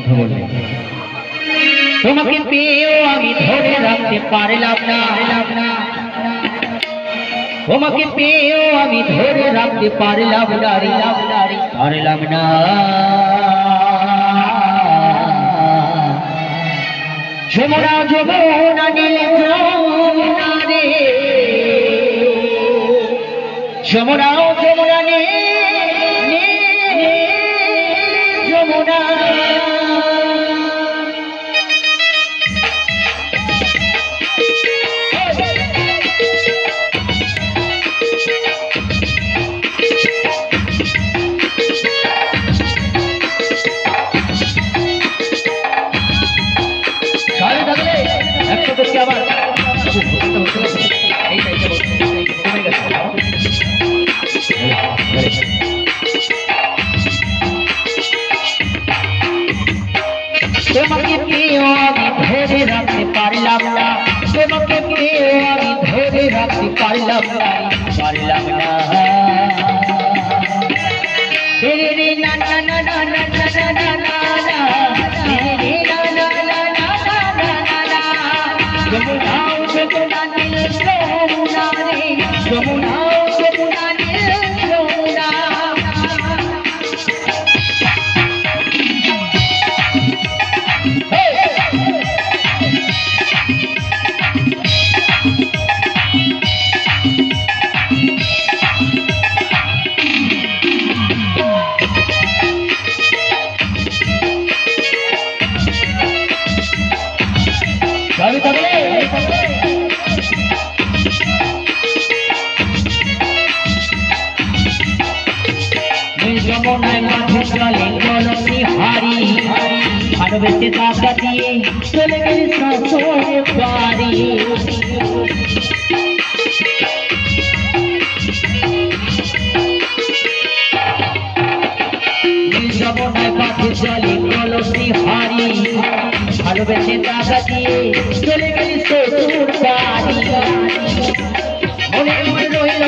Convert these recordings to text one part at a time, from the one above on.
বন্ধু বলে তোমাকে পেয়েও আমি ধরে রাখতে পারলাম না তোমাকে পেয়েও আমি ধরে রাখতে পারলাম না যমুনা যমুনা নীল যমুনা রে যমুনা যমুনা নীল যমুনা আবার তোমাকে পেয়েও আমি ধরে রাখতে পারলাম না তোমাকে পেয়েও আমি ধরে রাখতে পারলাম না রে না না না না না না না না না রে না না না না না না যমুনা যমুনা নীল যমুনা রে যমুনা যমুনা নীল যমুনা যমুনায় মাঝে চলে কলসি হারি ভালোবেসে টাকা দিয়ে চলে গেলে শ্বশুরের বাড়ি যমুনায় মাঝে চলে কলসি হারি ভালোবেসে টাকা দিয়ে চলে গেলে শ্বশুর বাড়ি মনে আমার রইল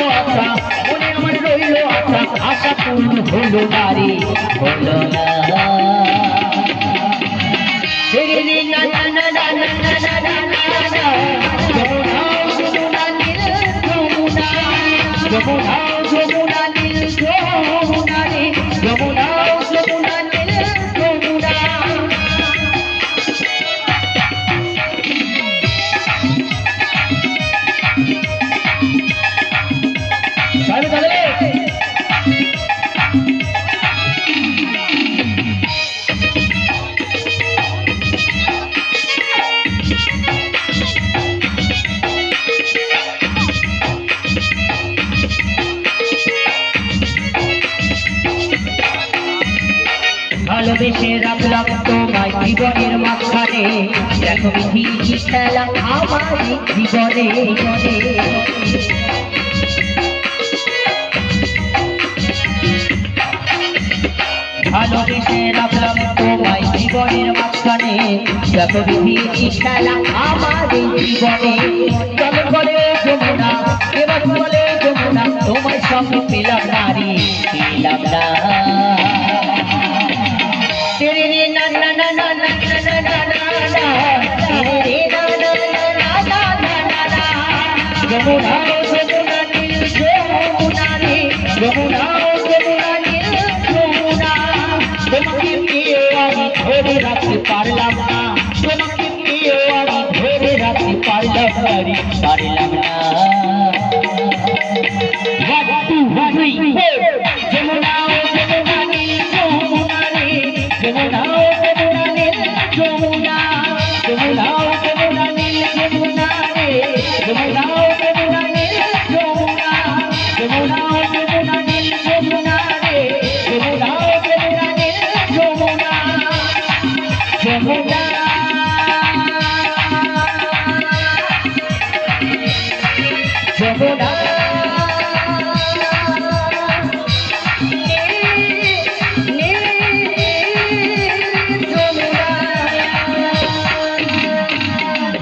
আশা আশা পূর্ণ হলো না রে হলো না না না না না না না না না যমুনা যমুনা নীল যমুনা যমুনা যমুনা নীল যমুনা রে যমুনা যমুনা নীল যমুনা ভালোবেসে রাখলাম তোমায় জীবনের মাঝখানে দেখো বিধি খেলা আমার জীবনে ভালোবেসে রাখলাম তোমায় জীবনের মাঝখানে দেখো বিধি খেলা আমার জীবনে চলো বলে যমুনা এবার বলে যমুনা তোমায় সঙ্গে পেলাম না রে পেলাম না तेरे रे ना ना ना ना ना ना ना ना तेरे रे ना ना ना ना ना ना ना যমুনা যমুনা নীল যমুনা রে যমুনা যমুনা নীল যমুনা তোমাকে পেয়ে আমি ধরে রাখতে পারলাম না তোমাকে পেয়ে আমি ধরে রাখতে পারলাম না যমুনা যমুনা নীল যমুনা রে যমুনা যমুনা নীল যমুনা যমুনা যমুনা নীল যমুনা রে যমুনা যমুনা নীল যমুনা যমুনা যমুনা নীল যমুনা রে যমুনা যমুনা নীল যমুনা যমুনা যমুনা